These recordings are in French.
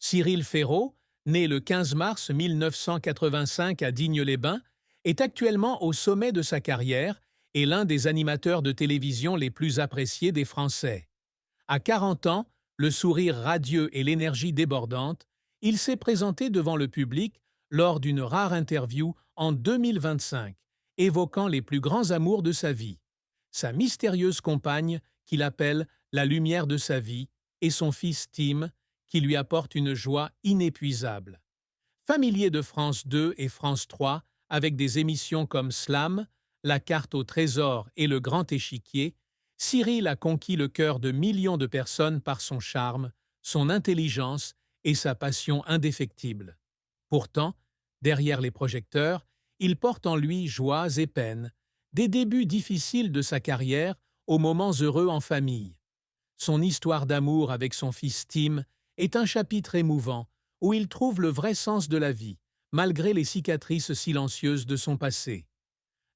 Cyril Ferraud, né le 15 mars 1985 à Digne-les-Bains, est actuellement au sommet de sa carrière et l'un des animateurs de télévision les plus appréciés des Français. À 40 ans, le sourire radieux et l'énergie débordante, il s'est présenté devant le public lors d'une rare interview en 2025, évoquant les plus grands amours de sa vie, sa mystérieuse compagne qu'il appelle la lumière de sa vie et son fils Tim, qui lui apporte une joie inépuisable. Familier de France 2 et France 3, avec des émissions comme Slam, La carte au trésor et Le grand échiquier, Cyril a conquis le cœur de millions de personnes par son charme, son intelligence et sa passion indéfectible. Pourtant, derrière les projecteurs, il porte en lui joies et peines, des débuts difficiles de sa carrière aux moments heureux en famille. Son histoire d'amour avec son fils Tim est un chapitre émouvant où il trouve le vrai sens de la vie, malgré les cicatrices silencieuses de son passé.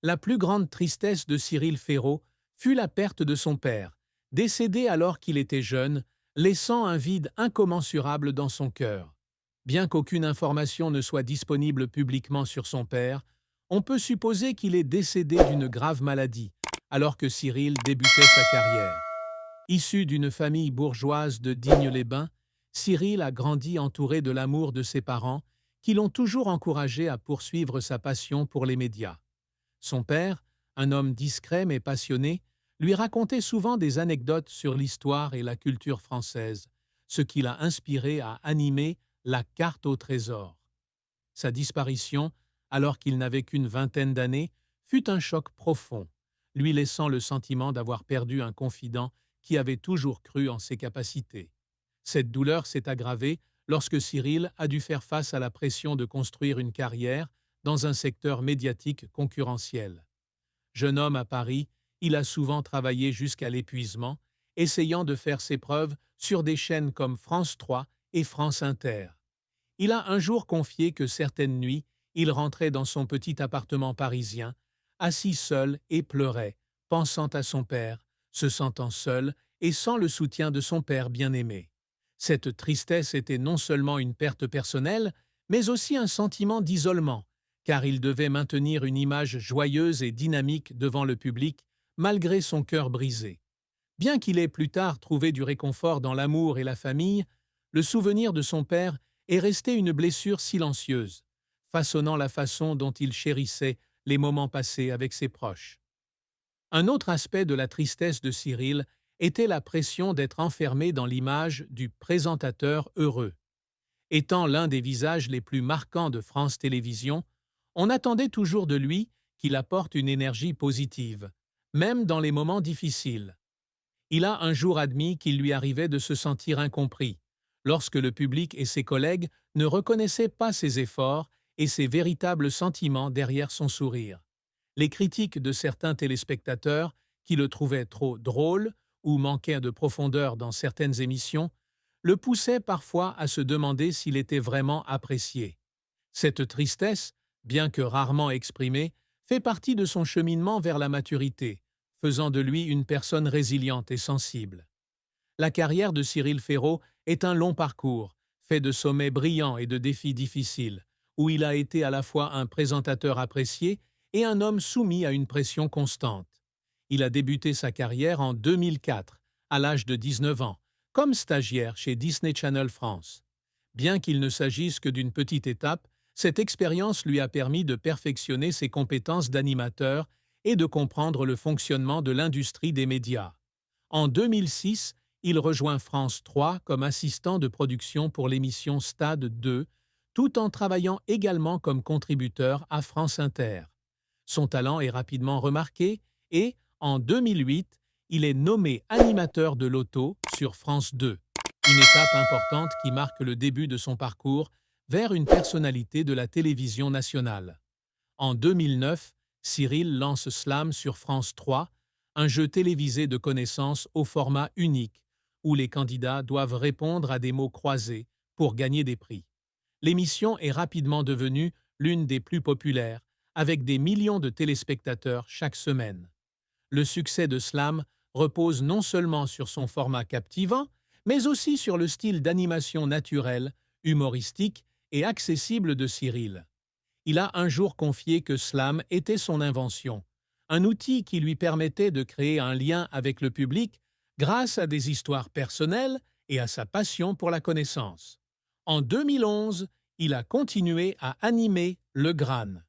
La plus grande tristesse de Cyril Ferraud fut la perte de son père, décédé alors qu'il était jeune, laissant un vide incommensurable dans son cœur. Bien qu'aucune information ne soit disponible publiquement sur son père, on peut supposer qu'il est décédé d'une grave maladie, alors que Cyril débutait sa carrière. Issu d'une famille bourgeoise de Digne-les-Bains, Cyril a grandi entouré de l'amour de ses parents, qui l'ont toujours encouragé à poursuivre sa passion pour les médias. Son père, un homme discret mais passionné, lui racontait souvent des anecdotes sur l'histoire et la culture française, ce qui l'a inspiré à animer La carte au trésor. Sa disparition, alors qu'il n'avait qu'une vingtaine d'années, fut un choc profond, lui laissant le sentiment d'avoir perdu un confident qui avait toujours cru en ses capacités. Cette douleur s'est aggravée lorsque Cyril a dû faire face à la pression de construire une carrière dans un secteur médiatique concurrentiel. Jeune homme à Paris, il a souvent travaillé jusqu'à l'épuisement, essayant de faire ses preuves sur des chaînes comme France 3 et France Inter. Il a un jour confié que certaines nuits, il rentrait dans son petit appartement parisien, assis seul et pleurait, pensant à son père, se sentant seul et sans le soutien de son père bien-aimé. Cette tristesse était non seulement une perte personnelle, mais aussi un sentiment d'isolement, car il devait maintenir une image joyeuse et dynamique devant le public, malgré son cœur brisé. Bien qu'il ait plus tard trouvé du réconfort dans l'amour et la famille, le souvenir de son père est resté une blessure silencieuse, façonnant la façon dont il chérissait les moments passés avec ses proches. Un autre aspect de la tristesse de Cyril était la pression d'être enfermé dans l'image du présentateur heureux. Étant l'un des visages les plus marquants de France Télévisions, on attendait toujours de lui qu'il apporte une énergie positive, même dans les moments difficiles. Il a un jour admis qu'il lui arrivait de se sentir incompris, lorsque le public et ses collègues ne reconnaissaient pas ses efforts et ses véritables sentiments derrière son sourire. Les critiques de certains téléspectateurs, qui le trouvaient trop drôle ou manquaient de profondeur dans certaines émissions, le poussaient parfois à se demander s'il était vraiment apprécié. Cette tristesse, bien que rarement exprimée, fait partie de son cheminement vers la maturité, faisant de lui une personne résiliente et sensible. La carrière de Cyril Ferraud est un long parcours, fait de sommets brillants et de défis difficiles, où il a été à la fois un présentateur apprécié et un homme soumis à une pression constante. Il a débuté sa carrière en 2004, à l'âge de 19 ans, comme stagiaire chez Disney Channel France. Bien qu'il ne s'agisse que d'une petite étape, cette expérience lui a permis de perfectionner ses compétences d'animateur et de comprendre le fonctionnement de l'industrie des médias. En 2006, il rejoint France 3 comme assistant de production pour l'émission Stade 2, tout en travaillant également comme contributeur à France Inter. Son talent est rapidement remarqué et, en 2008, il est nommé animateur de l'auto sur France 2, une étape importante qui marque le début de son parcours vers une personnalité de la télévision nationale. En 2009, Cyril lance Slam sur France 3, un jeu télévisé de connaissances au format unique, où les candidats doivent répondre à des mots croisés pour gagner des prix. L'émission est rapidement devenue l'une des plus populaires, avec des millions de téléspectateurs chaque semaine. Le succès de Slam repose non seulement sur son format captivant, mais aussi sur le style d'animation naturel, humoristique et accessible de Cyril. Il a un jour confié que Slam était son invention, un outil qui lui permettait de créer un lien avec le public grâce à des histoires personnelles et à sa passion pour la connaissance. En 2011, il a continué à animer le Gran.